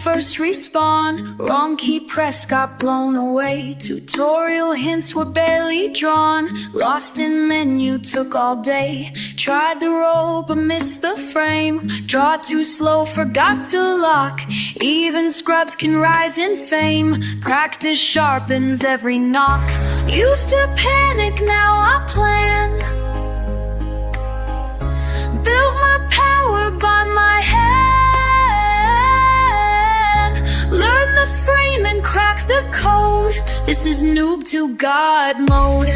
first respawn. Wrong key press, got blown away. Tutorial hints were barely drawn. Lost in menu, took all day. Tried to roll but missed the frame. Draw too slow, forgot to lock. Even scrubs can rise in fame. Practice sharpens every knock. Used to panic, now I plan. Built my power by my hand. Learn the frame and crack the code. This is noob to God mode.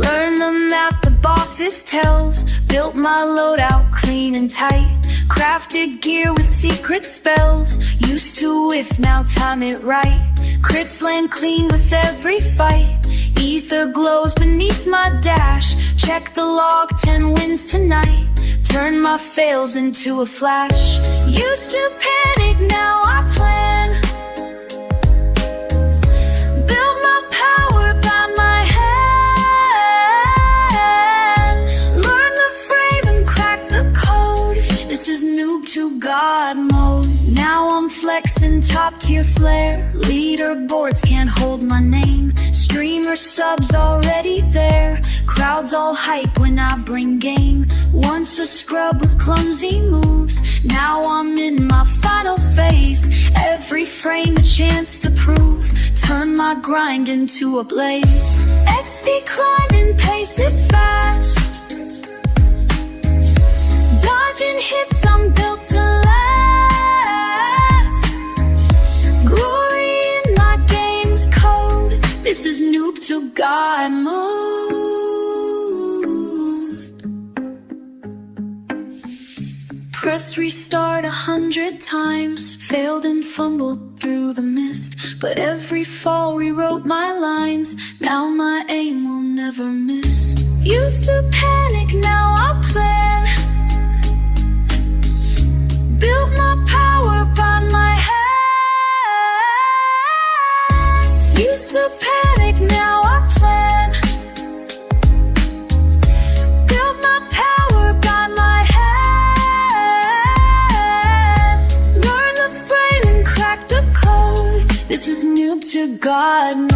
Learn the map the bosses tells. Built my loadout clean and tight. Crafted gear with secret spells. Used to whiff, now time it right. Crits land clean with every fight. Ether glows beneath my dash. Check the log, 10 wins tonight. Turn my fails into a flash. Used to panic, now I plan. Build my power by my hand. Learn the frame and crack the code. This is noob to God mode. Now I'm flexing top tier flair. Leaderboards can't hold my name. Streamer subs already there. Crowds all hype when I bring game. Once a scrub with clumsy moves. Now I'm in my final phase. Every frame a chance to prove. Turn my grind into a blaze. XP climbing, pace is fast. Dodging hits, I'm built to last. Glory in my game's code. This is noob to God mode. Press restart 100 times. Failed and fumbled through the mist. But every fall rewrote my lines. Now my aim will never miss. Used to panic, now I plan. Built my power by my hand. Used to panic, now I plan. Built my power by my hand. Learn the frame and crack the code. This is noob to God mode.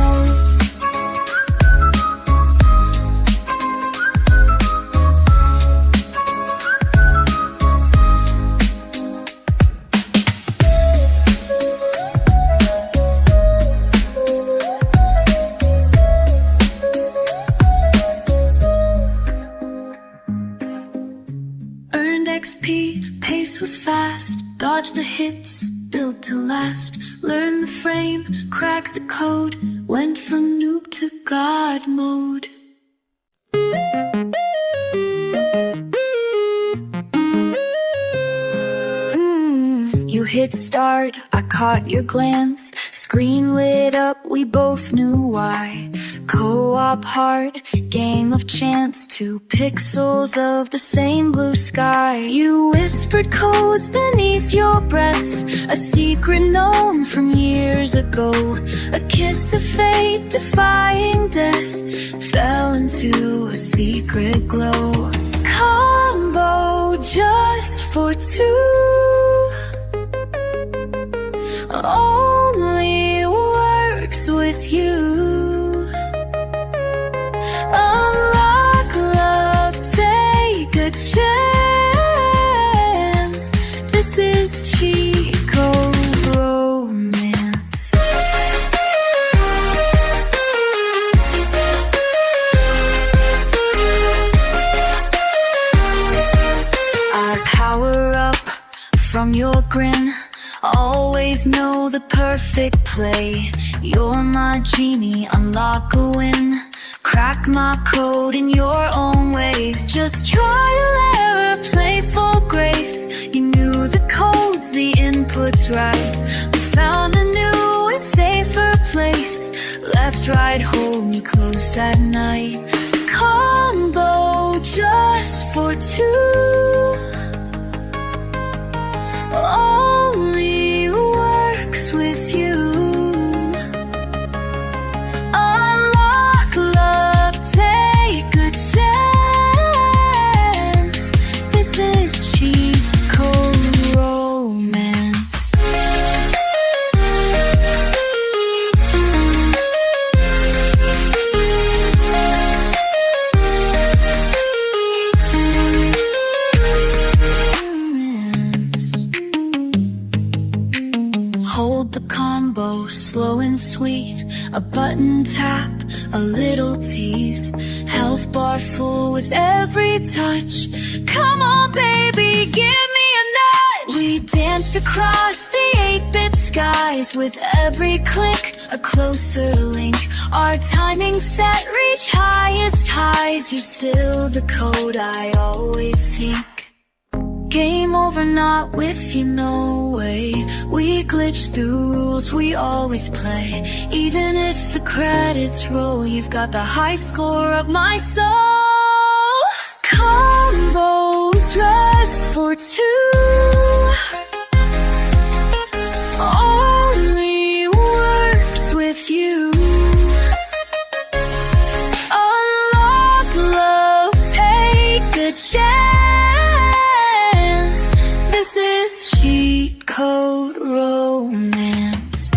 XP, pace was fast. Dodge the hits, built to last. Learn the frame, crack the code. Went from noob to God mode. You hit start, I caught your glance. Screen lit up, we both knew why. Co-op hard, game of chance. 2 pixels of the same blue sky. You whispered codes beneath your breath. A secret known from years ago. A kiss of fate defying death. Fell into a secret glow. Combo just for 2. Only works with you. Unlock love, take a chance. This is cheat code romance. I power up from your grin. Always know the perfect play. You're my genie, unlock a win. Crack my code in your own way. Just trial error, playful grace. You knew the codes, the inputs right. We found a new and safer place. Left, right, hold me close at night. Combo just for 2. Only works with you. Unlock love, take a chance. This hold the combo, slow and sweet. A button tap, a little tease. Health bar full with every touch. Come on baby, give me a nudge. We danced across the 8-bit skies. With every click, a closer link. Our timing set, reach highest highs. You're still the code I always seek. Game over, not with you, no way. We glitch through rules we always play. Even if the credits roll, you've got the high score of my soul. Combo just for two. Only works with you. Unlock love, take a chance. This is cheat code romance.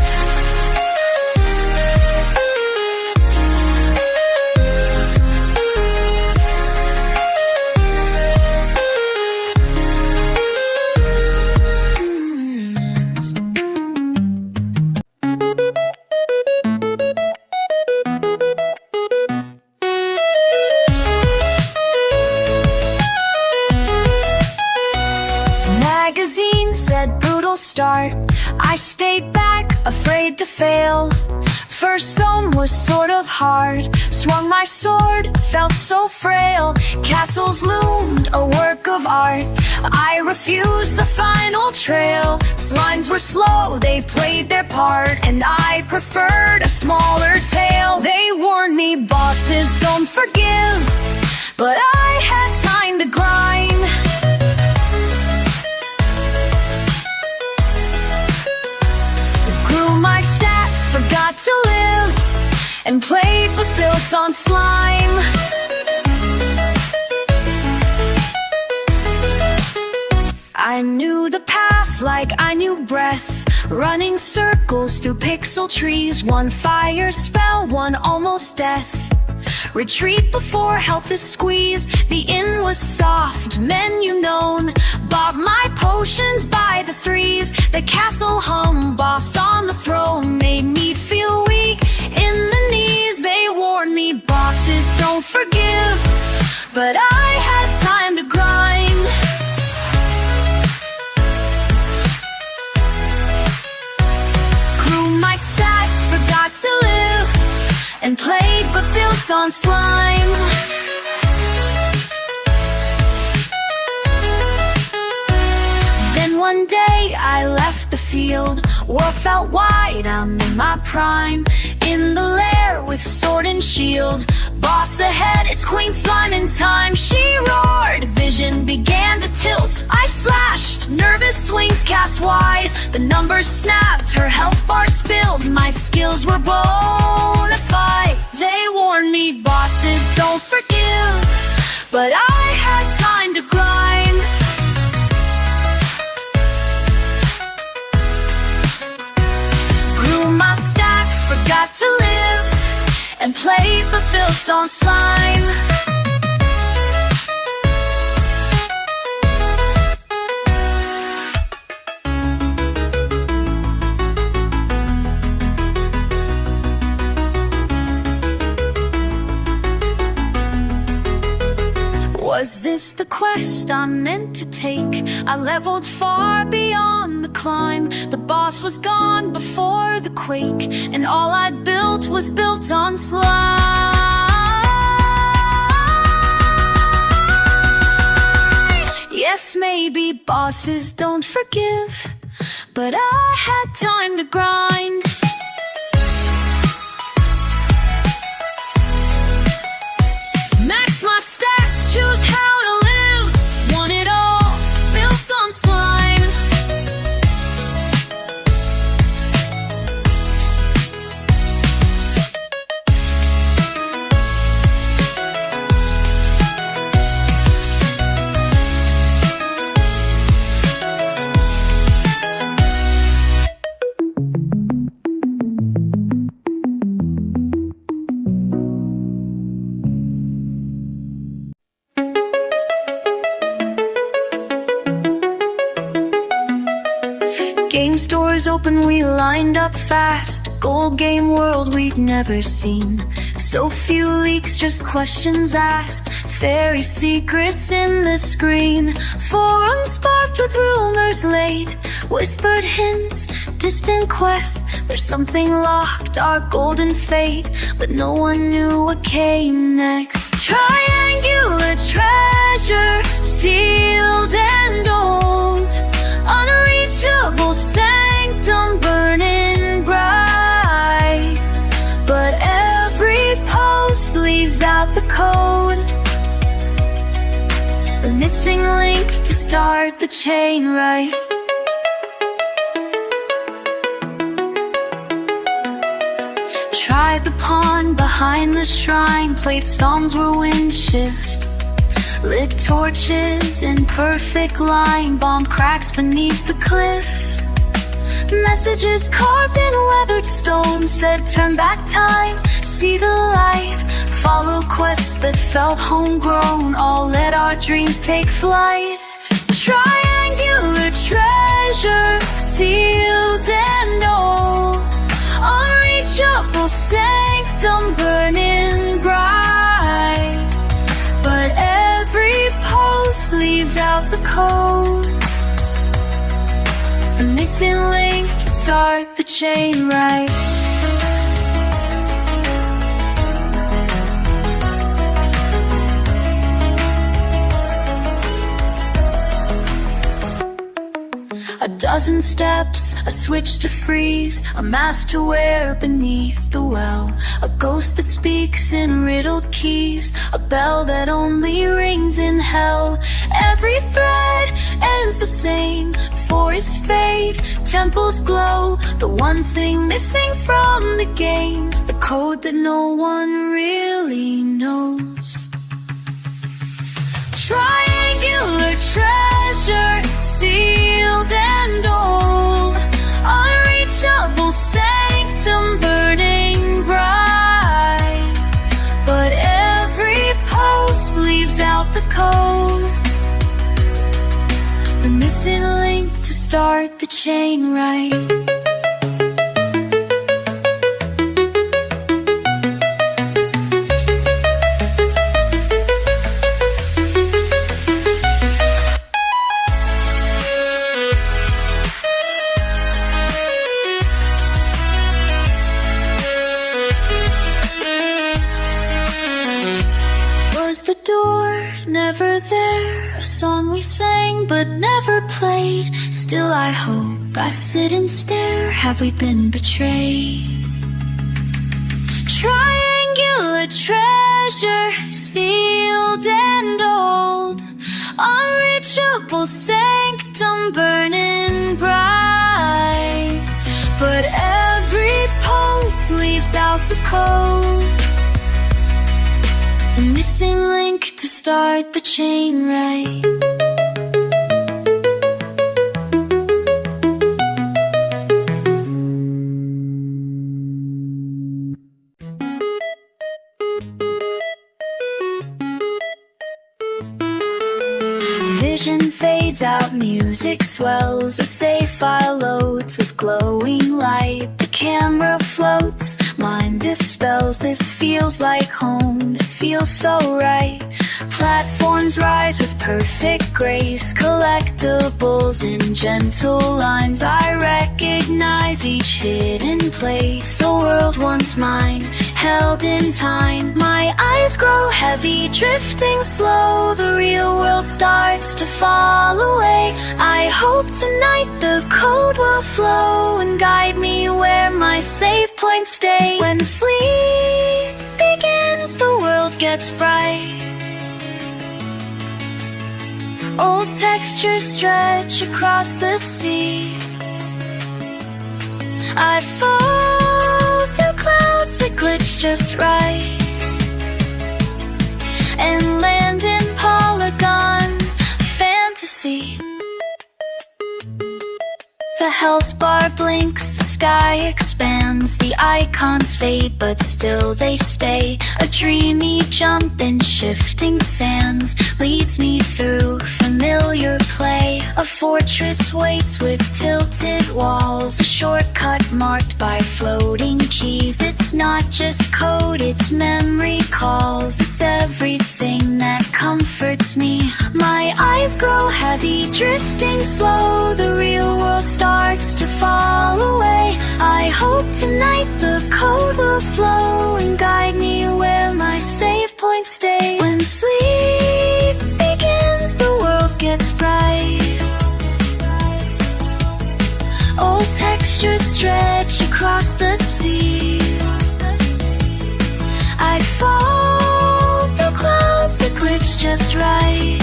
Magazine said brutal start. I stayed back, afraid to fail. First zone was sort of hard. Swung my sword, felt so frail. Castles loomed, a work of art. I refused the final trail. Slimes were slow, they played their part, and I preferred a smaller tale. They warned me, bosses don't forgive, but I had time to grind. My stats, forgot to live, and played but built on slime. I knew the path like I knew breath, running circles through pixel trees. One fire spell, one almost death. Retreat before health is squeezed. The inn was soft, menu known. Bought my potions by the threes. The castle hum, boss on the throne. Made me feel weak in the knees. They warned me, bosses don't forgive, but I had time to grind. Grew my stats, forgot to live, and played but built on slime. Then one day I left the field. World felt wide, I'm in my prime. In the lair with sword and shield. Boss ahead, it's Queen Slime in time. She roared, vision began to tilt. I slashed, nervous swings cast wide. The numbers snapped, her health bar spilled. My skills were bona fide. They warned me, bosses don't forgive, but I had time to grind. Grew my stats, forgot to live, and played but built on slime. Was this the quest I meant to take? I leveled far beyond the climb. The boss was gone before the quake, and all I'd built was built on slime. Yes, maybe bosses don't forgive, but I had time to grind. Max my stats, choose how to live. Want it all, built on slime. Game stores open, we lined up fast. Gold game world we'd never seen. So few leaks, just questions asked. Fairy secrets in the screen. Forums sparked with rumors laid. Whispered hints, distant quests. There's something locked, our golden fate. But no one knew what came next. Triangular treasure, sealed and old. Unreachable sanctum burning bright. But every post leaves out the code. The missing link to start the chain right. Tried the pond behind the shrine. Played songs where winds shift. Lit torches in perfect line. Bombed cracks beneath the cliff. Messages carved in weathered stone said turn back time, see the light. Follow quests that felt homegrown. All let our dreams take flight. Triangular treasure, sealed and old. Unreachable sanctum burning bright. But every post leaves out the code. A missing link to start the chain right. A dozen steps, a switch to freeze, a mask to wear beneath the well, a ghost that speaks in riddled keys, a bell that only rings in hell. Every thread ends the same, forest fade, temples glow. The one thing missing from the game, the code that no one really knows. Triangular treasure, sealed and old. Unreachable sanctum burning bright. But every post leaves out the code. The missing link to start the chain right. The door, never there. A song we sang but never played. Still I hope, I sit and stare. Have we been betrayed? Triangular treasure, sealed and old. Unreachable sanctum burning bright. But every post leaves out the code. The missing link to start the chain right. Vision fades out, music swells. A save file loads with glowing light. The camera floats, mind dispels. This feels like home, it feels so right. Platforms rise with perfect grace. Collectibles in gentle lines. I recognize each hidden place. A world once mine, held in time. My eyes grow heavy, drifting slow. The real world starts to fall away. I hope tonight the code will flow and guide me where my save points stay. When sleep begins, the world gets bright. Old textures stretch across the sea. I'd fall through clouds that glitch just right and land in polygon fantasy. The health bar blinks, the sky expands. The icons fade, but still they stay. A dreamy jump in shifting sands leads me through familiar play. A fortress waits with tilted walls, a shortcut marked by floating keys. It's not just code, it's memory calls. It's everything that comforts me. My eyes grow heavy, drifting slow. The real world starts to fall away. I hope tonight the code will flow and guide me where my save points stay. When sleep begins, the world gets bright. Old textures stretch across the sea. I'd fall through clouds that glitch just right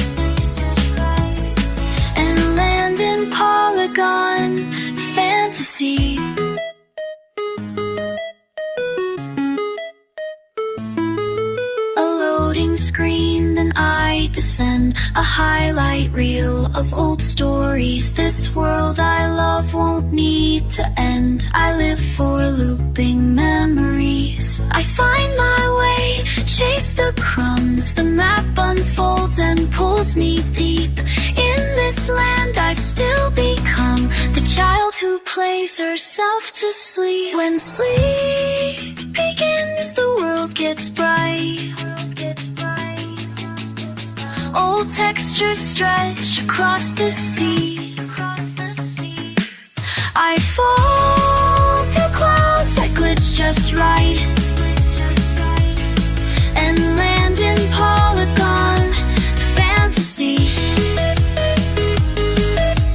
and land in polygon fantasy. A loading screen, then I descend, a highlight reel of old stories. This world I love won't need to end. I live for looping memories. I find my way, chase the crumbs. The map unfolds and pulls me deep. In this land I still become the child who plays herself to sleep. When sleep begins, the world gets bright. Old textures stretch across the sea. I fall through clouds that glitch just right and land in polygon fantasy.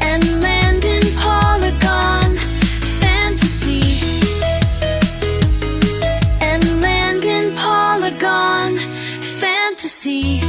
And land in polygon fantasy. And land in polygon fantasy.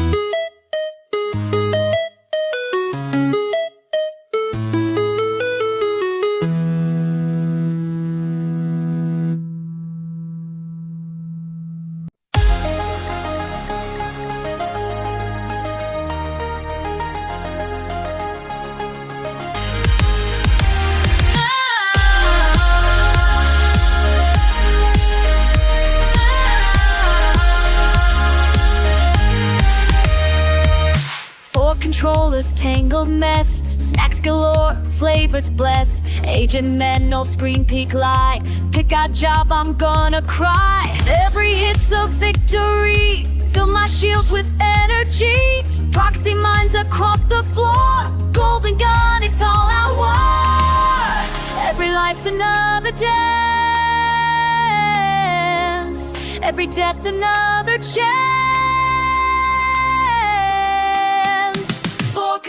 Controllers, tangled mess, snacks galore, flavors bless. Agent men, no screen peek lie. Pick a job, I'm gonna cry. Every hit's a victory. Fill my shields with energy. Proxy mines across the floor. Golden gun, it's all I want. Every life another dance. Every death another chance.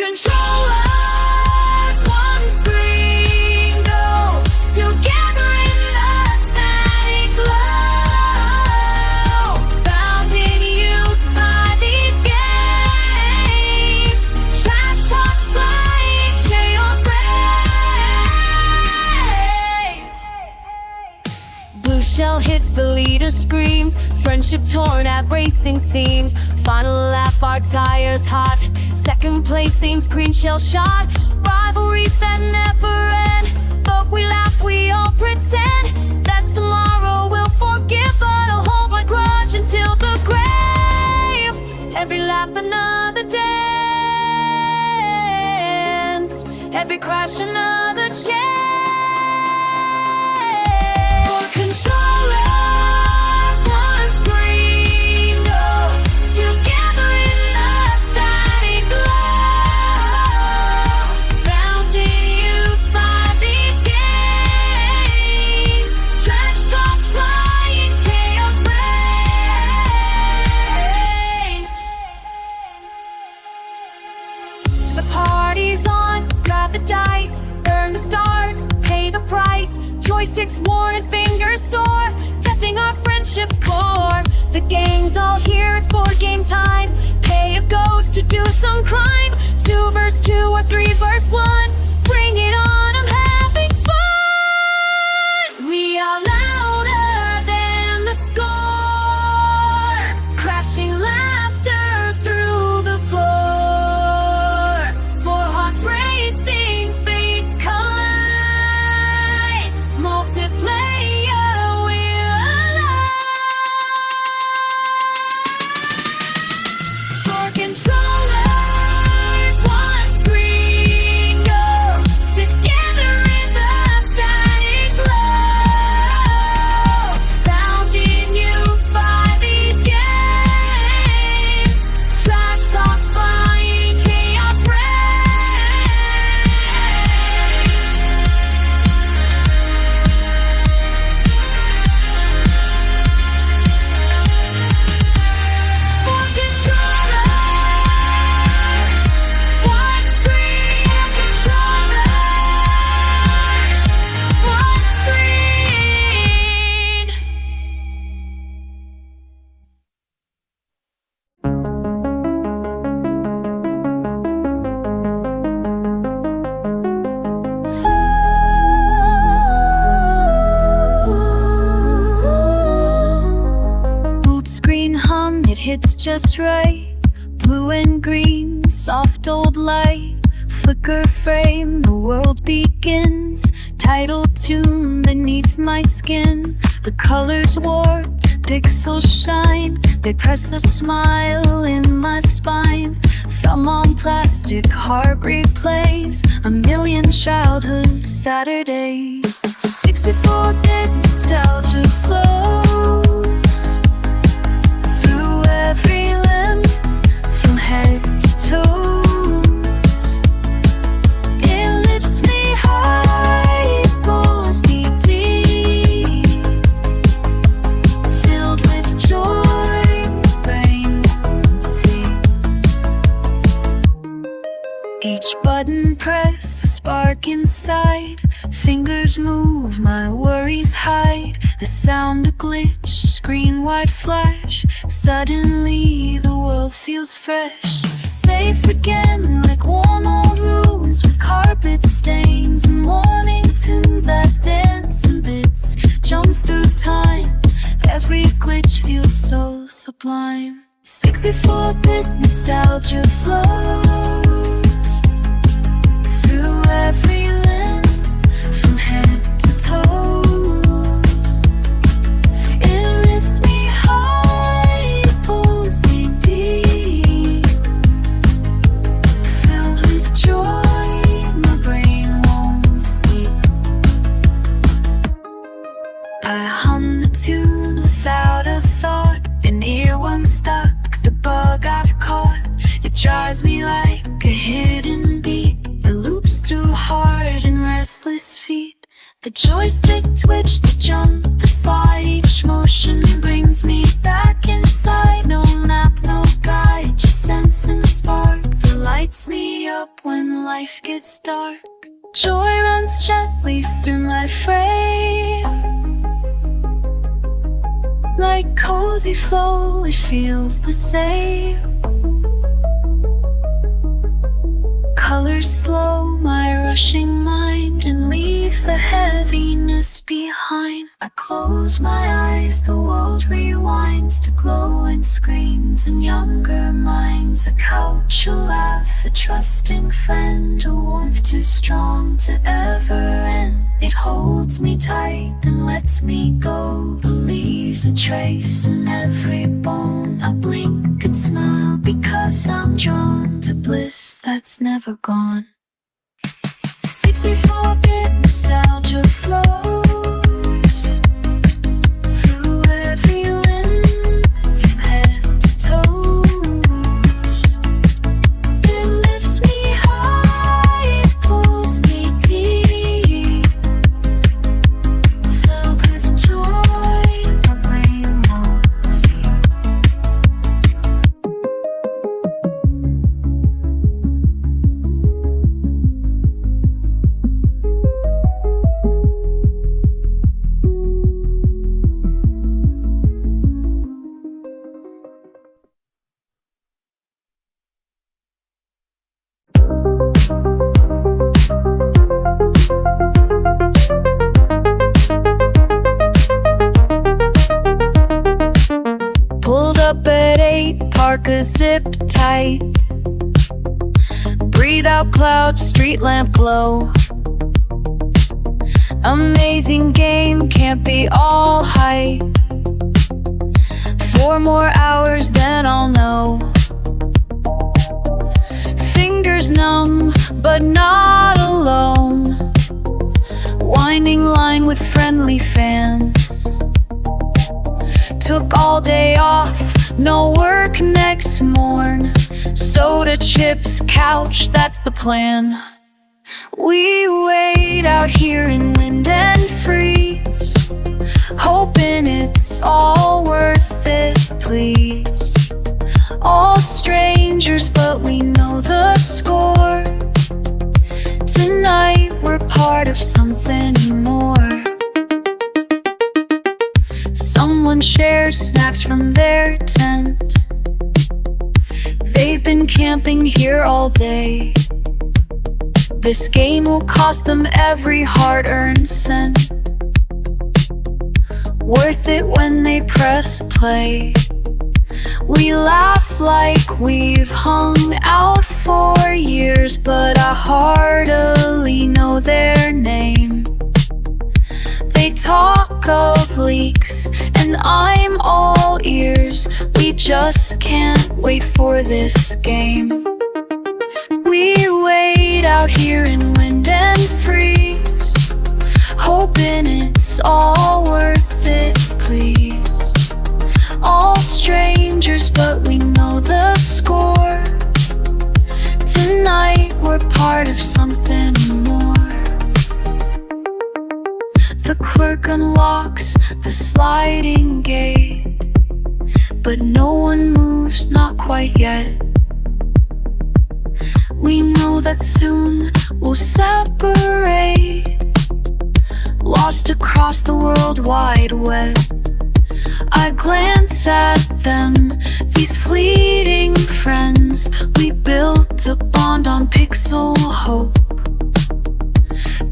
Controllers, one screen, go together in a static glow. Bound in youth by these games. Trash talk flying, chaos reigns. Blue shell hits, the leader screams. Friendship torn at racing seams. Final lap, our tires hot. Second place seems green shell shot. Rivalries that never end. But we laugh, we all pretend that tomorrow we'll forgive. But I'll hold my grudge until the grave. Every lap another dance. Every crash another chance. For controllers, one screen, go together in a static glow. Bound in youth by these games. Trash talk flying, chaos reigns. The party's on, grab the dice, earn the stars, pay the price. Joysticks worn and fingers sore, testing our friendship's core. The gang's all here, it's board game time. Pay a ghost to do some crime. 2 verse 2 or 3 verse 1. Bring it on, I'm having fun. We are louder than the score. Crashing laughter through the floor. 4 hearts racing, fates collide. Multiply it's just right. Blue and green, soft old light, flicker frame, the world begins. Tidal tune beneath my skin. The colors warp, pixels shine. They press a smile in my spine. Thumb on plastic, heart replays a million childhood Saturdays. 64-bit nostalgia flows through every limb, from head to toes. It lifts me high, it pulls me deep, filled with joy, my brain won't sleep. Each button press, a spark inside. Fingers move, my worries hide. The sound a glitch, screen wide flash. Suddenly the world feels fresh. Safe again, like warm old rooms with carpet stains and warning tunes that dance in bits. Jump through time, every glitch feels so sublime. 64-bit nostalgia flows through every limb, from head to toes. It lifts me high, it pulls me deep, filled with joy, my brain won't sleep. I hum the tune without a thought, an earworm stuck, the bug I've caught. It drives me like a hidden beat, the loops through hard and restless feet. The joystick twitch, the jump, the slide, each motion brings me back inside. No map, no guide, just sense and spark that lights me up when life gets dark. Joy runs gently through my frame, like cozy flow, it feels the same. Colors slow my rushing mind and leave the heaviness behind. I close my eyes, the world rewinds to glowing screens and younger minds. A couch, a laugh, a trusting friend, a warmth too strong to ever end. It holds me tight, then lets me go, leaves a trace in every bone. I blink and smile because I'm drawn to bliss that's never gone. 64-bit nostalgia flows through every limb, from head to toes. It lifts me high, it pulls me deep, filled with joy, my brain won't sleep. Pulled up at 8, parka zip tight. Breathe out clouds, street lamp glow. Amazing game, can't be all hype. 4 more hours, then I'll know. Fingers numb, but not alone. Winding line with friendly fans. Took all day off, no work next morn. Soda, chips, couch, that's the plan. We wait out here in wind and freeze, hoping it's all worth it, please. All strangers, but we know the score. Tonight we're part of something more. Someone shares snacks from their tent. They've been camping here all day. This game will cost them every hard-earned cent. Worth it when they press play. We laugh like we've hung out for years, but I hardly know their name. They talk of leaks, and I'm all ears. We just can't wait for this game. We wait out here in wind and freeze, hoping it's all worth it, please. All strangers, but we know the score. Tonight we're part of something more. The clerk unlocks the sliding gate, but no one moves, not quite yet. We know that soon we'll separate, lost across the world wide web. I glance at them, these fleeting friends. We built a bond on pixel hope.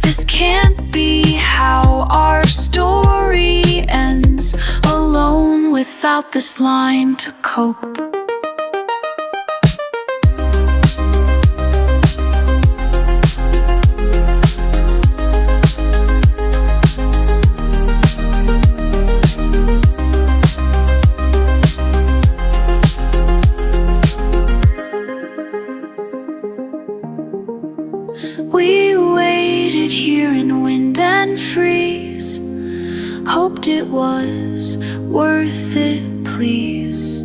This can't be how our story ends, alone without this line to cope. We waited here in wind and freeze, hoped it was worth it, please.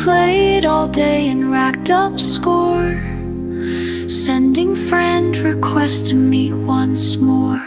Played all day and racked up score, sending friend requests to meet once more.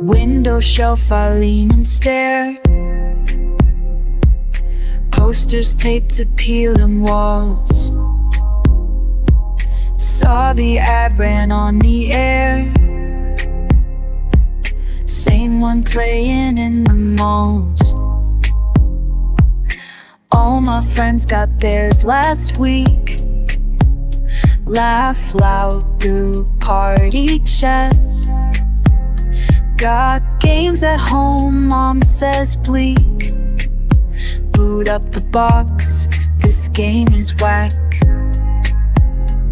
Window shelf, I lean and stare. Posters taped to peeling walls. Saw the ad ran on the air, same one playing in the malls. All my friends got theirs last week. Laugh loud through party chat. Got games at home, mom says bleak. Boot up the box, this game is whack.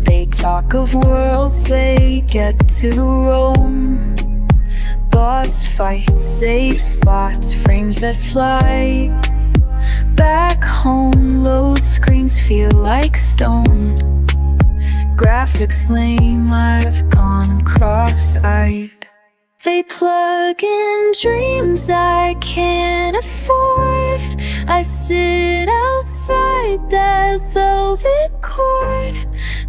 They talk of worlds they get to roam. Boss fights, save slots, frames that fly. Back home, load screens feel like stone. Graphics lame, I've gone cross-eyed. They plug in dreams I can't afford. I sit outside that velvet cord.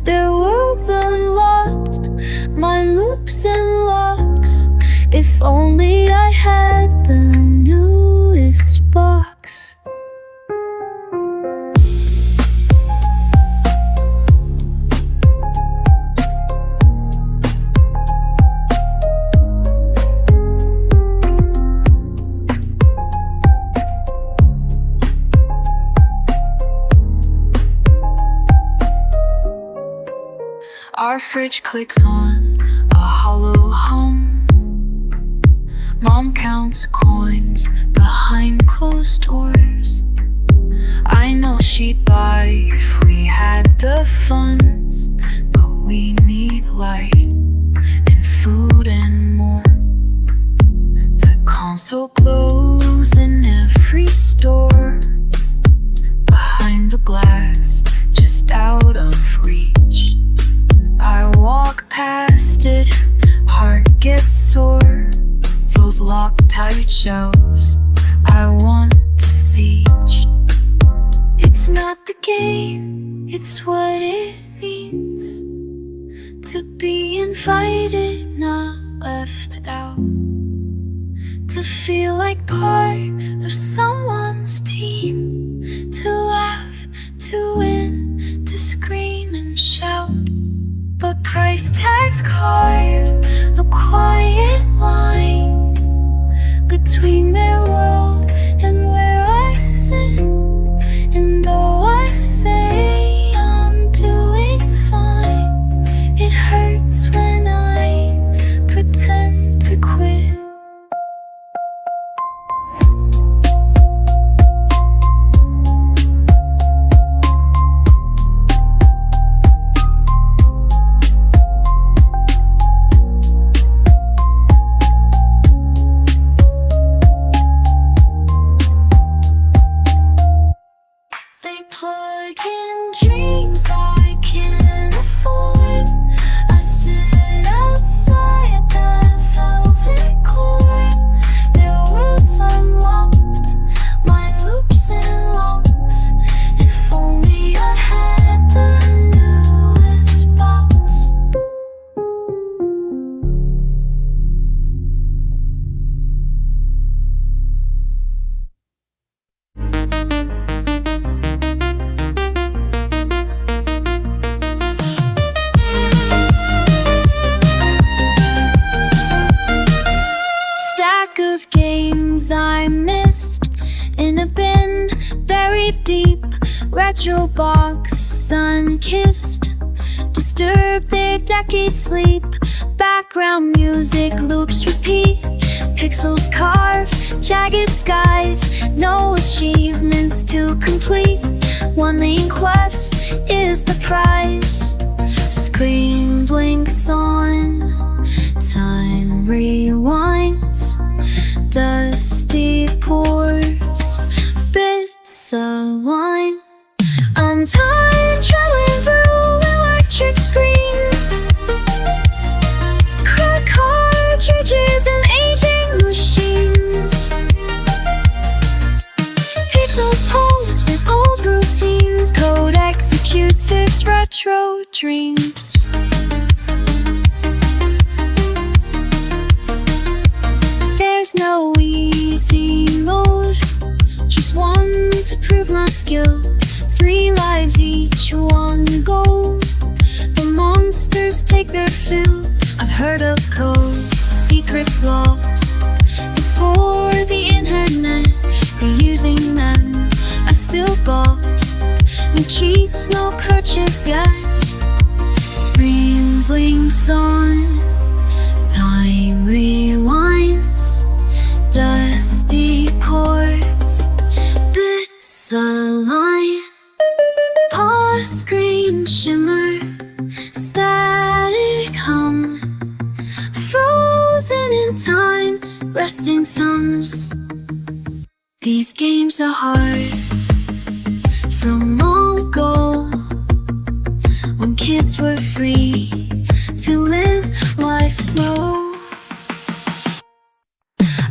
Their world's unlocked, my loops and locks. If only I had the newest box. Our fridge clicks on a hollow hum. Mom counts coins behind closed doors. I know she'd buy if we had the funds, but we need light and food and more. The console glows in every store, behind the glass, just out of reach. I walk past it, heart gets sore. Those Loctite shelves I want to siege. It's not the game, it's what it means to be invited, not left out. To feel like part of someone everyone's team. To laugh, to win, to scream and shout. But price tags carve a quiet line between their world and where I sit. And though I say I'm doing fine, it hurts when I pretend to quit. They plug in dreams I can't afford. I sit outside that velvet court. Their worlds unlocked, my loops and locks. If only I had the newest box. Stack of games I missed in a bin, buried deep. Retro box, sun-kissed. Disturb their decade sleep. Background music loops repeat. Pixels carve jagged skies. No achievements to complete. One main quest is the prize. Screen blinks on, time rewinds. Dusty ports, bits align. I'm time traveling through electric screens, cracked cartridges and aging machines. Pixels pulse with old routines. Code executes its retro dreams. There's no easy mode, just one to prove my skill. 3 lives, each one gold. The monsters take their fill. I've heard of codes, secrets locked before the internet. Reusing them, I still bought. No cheats, no purchase yet. Screen blinks on, time rewinds. Dusty ports, bits align. Pause, screen shimmer, static hum. Frozen in time, resting thumbs. These games are hard from long ago, when kids were free to live life slow.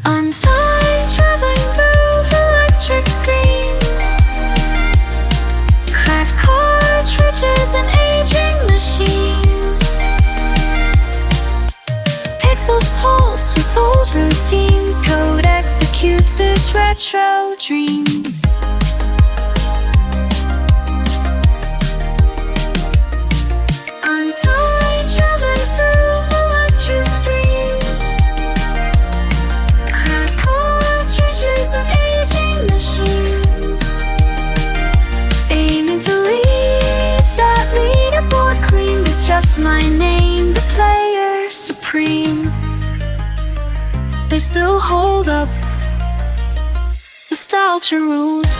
I'm time traveling through electric screens, cracked cartridges and aging machines. Pixels pulse with old routines. Code executes its retro dreams. I'm time traveling through electric screens, cracked cartridges and aging machines. Aiming to leave that leaderboard clean with just my name, the player supreme. They still hold up, nostalgia rules.